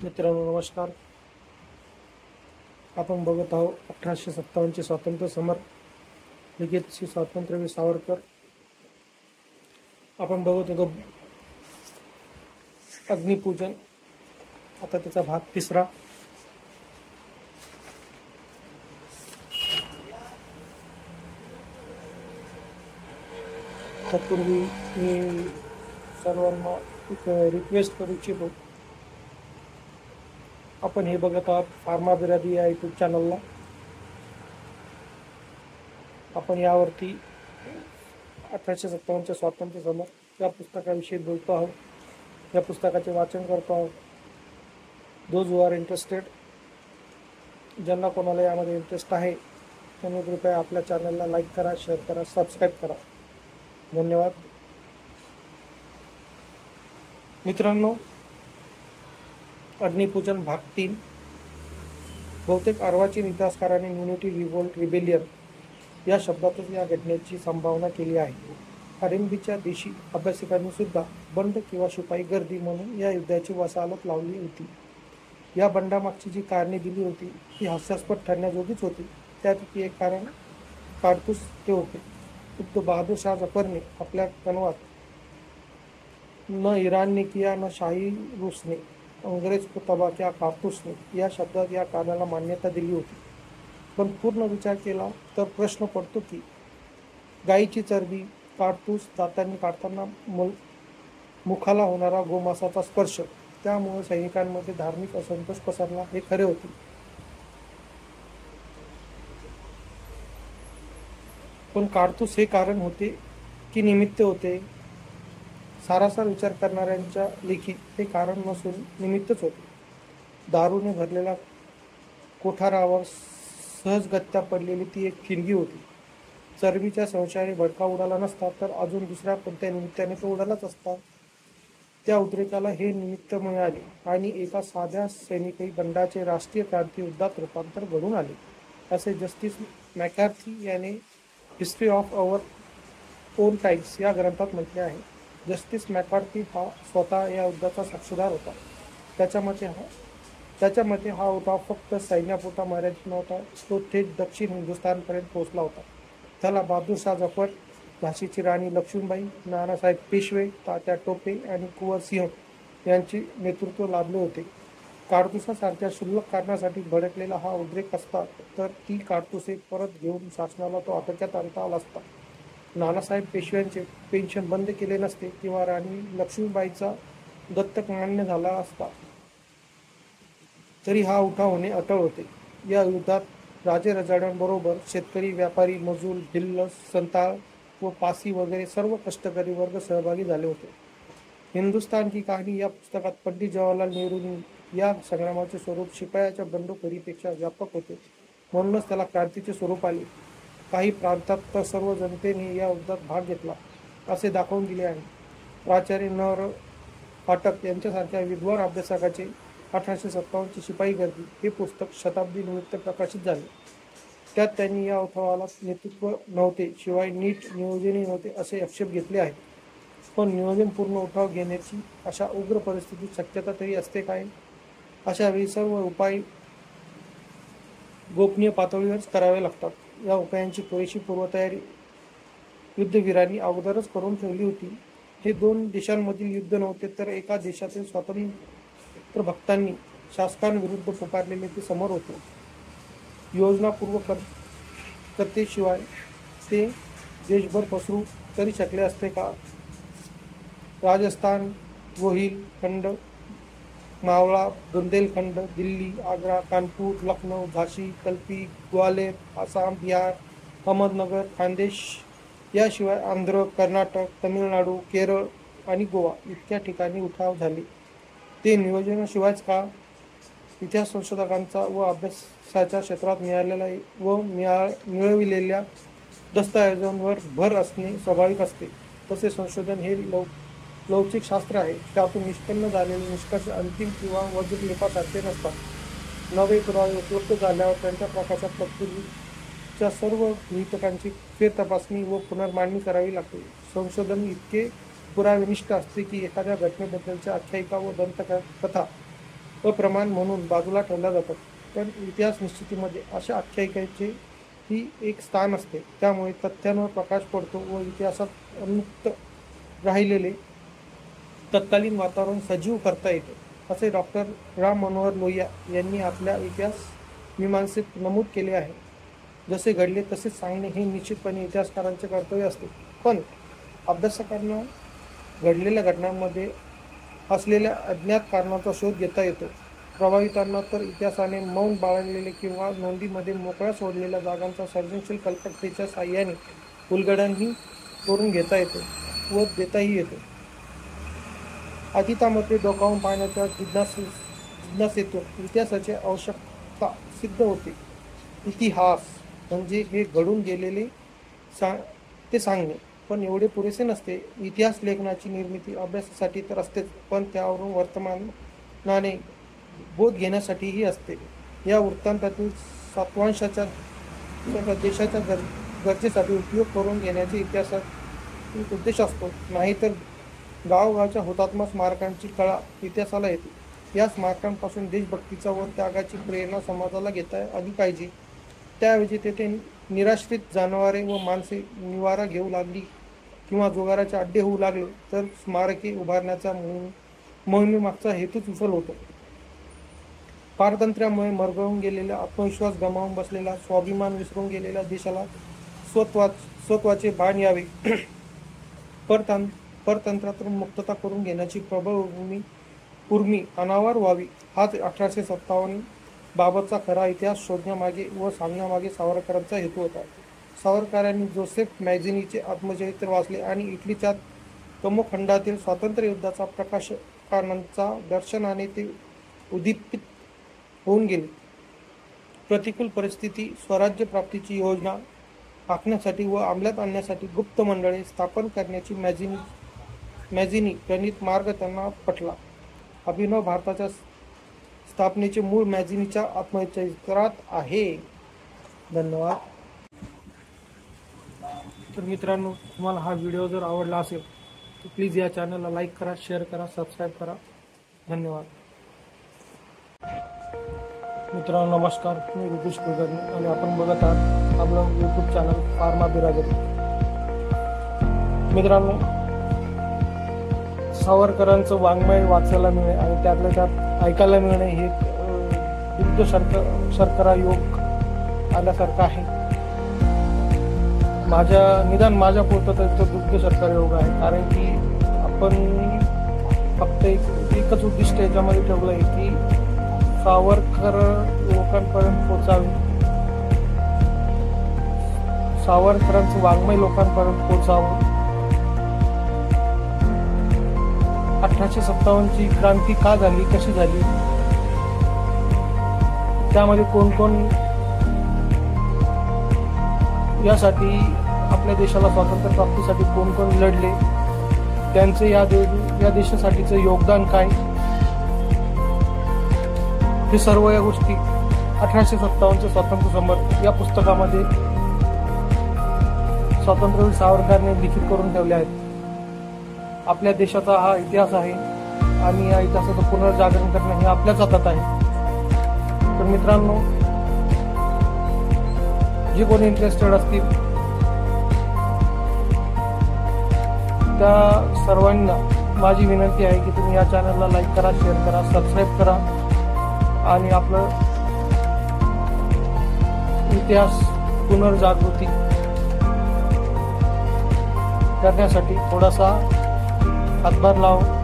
मित्रांनो नमस्कार. आपण बघत आहोत 1857 स्वातंत्र्य समर लिखित श्री स्वातंत्र्यवीर सावरकर. आपण बघत होतो अग्निपूजन. आता त्याचा भाग 3. तत्पूर्वी मी सर्वांना एक रिक्वेस्ट करू इच्छितो. आपण हे बघत आहात फार्मा बिरादी या यूट्यूब चॅनलला. आपण यावरती 1857 स्वातंत्र्य समर या पुस्तकाविषयी बोलतो आहोत. या पुस्तकाचे वाचन करतो आहोत. दोज हू आर इंटरेस्टेड, ज्यांना कोणाला यामध्ये इंटरेस्ट आहे त्यांनी कृपया आपल्या चॅनलला लाईक करा, शेअर करा, सबस्क्राईब करा. धन्यवाद. मित्रांनो, अग्निपूजन भाग 3. बहुतेक अर्वाचीन इतिहासकारांनी युनिटी रिव्होल्ट रिबेलियन या शब्दातच या घटनेची संभावना केली आहे. आरएमबीच्या देशी अभ्यासकांनी सुद्धा बंड किंवा शिपाई गर्दी म्हणून या युद्धाची वसाहत लावली होती. या बंडामागची जी कारणे दिली होती ती हास्यास्पद ठरण्याजोगीच होती. त्यापैकी एक कारण कारतूस ते होते. खुद्द बहादूर शाह जफरने आपल्या कनवात न इराण ने किया न शाही रूस ने अंग्रेज को तबाह किया कारतूस ने या शब्दात या कारणाला मान्यता दिली होती. पण पूर्ण विचार केला तर प्रश्न पडतो की गायीची चरबी कारतूस दातांनी काढताना मुखाला होणारा गोमांसाचा स्पर्श, त्यामुळे सैनिकांमध्ये धार्मिक असंतोष पसरला हे खरे होते. पण कारतूस हे कारण होते की निमित्त होते? सारासार विचार करणाऱ्यांच्या लेखी हे कारण नसून निमित्तच होते. दारूने भरलेल्या कोठारावर सहजगत्या पडलेली ती एक ठिणगी होती. चरबीच्या संशयाने भडका उडाला नसता तर अजून दुसऱ्या कोणत्या निमित्ताने तो उडालाच असता. त्या उद्रेकाला हे निमित्त मिळाले आणि एका साध्या सैनिकी बंडाचे राष्ट्रीय क्रांती युद्धात रूपांतर घडून आले, असे जस्टिस मॅकॅर्थी याने history of our own times या ग्रंथात म्हटले आहे. जस्टिस मॅकॅर्थी हा स्वतः या युद्धाचा साक्षीदार होता. त्याच्या मते हा उठाव फक्त सैन्यापुरता मर्यादित नव्हता, तो थेट दक्षिण हिंदुस्थानपर्यंत पोहोचला होता. त्याला बहादूर शाह जफर, झाशीची राणी लक्ष्मीबाई, नानासाहेब पेशवे, तात्या टोपे आणि कुंवर सिंह यांचे नेतृत्व लाभले होते. कारतुसासारख्या क्षुल्लक कारणासाठी भडकलेला हा उद्रेक असता तर ती कारतुसे परत घेऊन शासनाला तो आटोक्यात आणता आला असता. नानासाहेब पेशव्यांचे पेन्शन बंद केले नसते किंवा राणी लक्ष्मीबाईचा दत्तक मान्य झाला असता तरी हा उठाव होणे अटळ होते. या युद्धात राजे रजाड्यांबरोबर शेतकरी, व्यापारी, मजूर, भिल्ल, संताळ व पासी वगैरे सर्व कष्टकरी वर्ग सहभागी झाले होते. हिंदुस्तान की कहाणी या पुस्तकात पंडित जवाहरलाल नेहरूंनी या संग्रामाचे स्वरूप शिपायाच्या बंडखोरीपेक्षा व्यापक होते, म्हणूनच त्याला क्रांतीचे स्वरूप आले. काही प्रांतात तर सर्व जनतेने या युद्धात भाग घेतला असे दाखवून दिले आहे. प्राचार्य न. पाठक यांच्यासारख्या विद्वान अभ्यासकाचे 1857 शिपाई गर्दी हे पुस्तक शताब्दी निमित्त प्रकाशित झाले. त्यात त्यांनी या उठावाला नेतृत्व नव्हते, शिवाय नीट नियोजनही नव्हते असे आक्षेप घेतले आहेत. पण नियोजनपूर्ण उठाव घेण्याची अशा उग्र परिस्थितीत शक्यता तरी असते काय? अशा वेळी सर्व उपाय गोपनीय पातळीवरच करावे लागतात. या उपायांची पुरेशी पूर्वतयारी युद्धवीरांनी अगोदरच करून ठेवली होती. हे 2 देशांमधील युद्ध नव्हते तर एका देशातील स्वातंत्र्य भक्तांनी शासकांविरुद्ध पुकारलेले ते समर होते. योजनापूर्वक करतेशिवाय ते देशभर पसरू तरी शकले असते का? राजस्थान, रोहिल खंड, मावळा, बुंदेलखंड, दिल्ली, आग्रा, कानपूर, लखनौ, झाशी, कल्पी, ग्वालेर, आसाम, बिहार, अहमदनगर, खानदेश याशिवाय आंध्र, कर्नाटक, तमिळनाडू, केरळ आणि गोवा इतक्या ठिकाणी उठाव झाले. ते नियोजनाशिवायच का? इतिहास संशोधकांचा व अभ्यासाच्या क्षेत्रात मिळालेल्या व मिळविलेल्या दस्तऐवजांवर भर असणे स्वाभाविक असते. तसे संशोधन हे लवचिक शास्त्र आहे. त्यातून निष्पन्न झालेले निष्कर्ष अंतिम किंवा वज्रलेपासारखे नसतात. नवे पुरावे उपलब्ध झाल्यावर त्यांच्या प्रकाशात तत्पूर्वीच्या सर्व गृहीतकांची फेरतपासणी व पुनर्मांडणी करावी लागते. संशोधन इतके पुरावेनिष्ठ असते की एखाद्या घटनेबद्दलच्या आख्यायिका व दंतकथा अप्रमाण म्हणून बाजूला ठेवल्या जातात. पण इतिहास निश्चितीमध्ये अशा आख्यायिकेचे ही एक स्थान असते. त्यामुळे तथ्यांवर प्रकाश पडतो व इतिहासात उन्मुक्त राहिलेले तत्कालीन वातावरण सजीव करता येते, असे डॉक्टर राम मनोहर लोहिया यांनी आपल्या इतिहास मीमांसेत नमूद केले आहे. जसे घडले तसेच सांगणे हे निश्चितपणे इतिहासकारांचे कर्तव्य असते. पण अभ्यासकांना घडलेल्या घटनांमध्ये असलेल्या अज्ञात कारणांचा शोध घेता येतो. प्रभावितांना तर इतिहासाने मौन बाळगलेले किंवा नोंदीमध्ये मोकळ्या सोडलेल्या जागांचा सर्जनशील कल्पकतेच्या साहाय्याने उलगडणही करून घेता येतो व देताही येतो. अतीतामध्ये डोकावून पाहण्याच्या जिज्ञासेतून इतिहासाची आवश्यकता सिद्ध होते. इतिहास म्हणजे हे घडून गेलेले ते सांगणे, पण एवढे पुरेसे नसते. इतिहास लेखनाची निर्मिती अभ्यासासाठी तर असतेच, पण त्यावरून वर्तमानाने बोध घेण्यासाठीही असते. या वृत्तांतातील सत्वांशाचा देशाच्या गरजेसाठी उपयोग करून घेण्याचा इतिहासाचा उद्देश असतो. नाहीतर गावगावच्या हुतात्मा स्मारकांची कळा इतिहासाला येते. या स्मारकांपासून देशभक्तीचा व त्यागाची प्रेरणा समाजाला घेता आली पाहिजे. त्याऐवजी तेथे निराश्रित जनावरे व माणसे निवारा घेऊ लागली किंवा जुगाराचे अड्डे होऊ लागले तर स्मारके उभारण्याचा मोहिमेमागचा हेतूच विफल होतो. पारतंत्र्यामुळे मरगळून गेलेला, आत्मविश्वास गमावून बसलेला, स्वाभिमान विसरून गेलेल्या देशाला स्वत्वाचे भान यावे, परतंत्रातून मुक्तता करून घेण्याची प्रबळ उर्मी अनावर व्हावी, हाच 1857 बाबतचा खरा इतिहास शोधण्यामागे व सांगण्यामागे सावरकरांचा हेतू होता. सावरकरांनी जोसेफ मॅझिनीचे आत्मचरित्र वाचले आणि इटलीच्या तमोखंडातील स्वातंत्र्य युद्धाचा प्रकाशकांच्या दर्शनाने ते उद्दीपित होऊन गेले. प्रतिकूल परिस्थिती स्वराज्य प्राप्तीची योजना आखण्यासाठी व अंमलात आणण्यासाठी गुप्त मंडळे स्थापन करण्याची मॅझिनी प्रणीत मार्ग त्यांना पटला. अभिनव भारताच्या स्थापनेचे मूळ मॅझिनीच्या आत्मचरित्रात आहे. धन्यवाद. तर मित्रांनो, तुम्हाला हा व्हिडिओ जर आवडला असेल तर प्लीज या चॅनलला लाईक करा, शेअर करा, सबस्क्राईब करा. धन्यवाद. मित्रांनो नमस्कार, मी रुपेश कुलकर्णी आणि आपण बघत आहात आपलं यूट्यूब चॅनल फार्मा बिरादरी. मित्रांनो, सावरकरांचं वाङ्मय वाचायला मिळणे आणि त्यातल्या त्यात ऐकायला मिळणे हे दुग्ध शर्करा योग आल्यासारखं आहे. माझ्या पुरतं तर तो दुग्ध शर्करा योग आहे. कारण की आपण फक्त एकच उद्दिष्ट याच्यामध्ये ठेवलं आहे की सावरकर लोकांपर्यंत पोचावे, सावरकरांचं वाङ्मय लोकांपर्यंत पोचावं. 1857ची क्रांती का झाली, कशी झाली, त्यामध्ये कोण कोण यासाठी आपल्या देशाला स्वातंत्र्य प्राप्तीसाठी कोण कोण लढले, त्यांचे या देशासाठीचं योगदान काय, हे सर्व या गोष्टी 1857चे स्वातंत्र्य समर या पुस्तकामध्ये स्वातंत्र्यवीर सावरकरांनी लिखित करून ठेवले आहेत. आपल्या देशाचा हा इतिहास आहे आणि या इतिहासाचं पुनर्जागरण करणे हे आपल्याच हातात आहे. तर मित्रांनो, जे कोणी इंटरेस्टेड असतील त्या सर्वांना माझी विनंती आहे की तुम्ही या चॅनलला लाईक करा, शेअर करा, सबस्क्राईब करा आणि आपलं इतिहास पुनर्जागृती करण्यासाठी थोडासा हातभार लावा.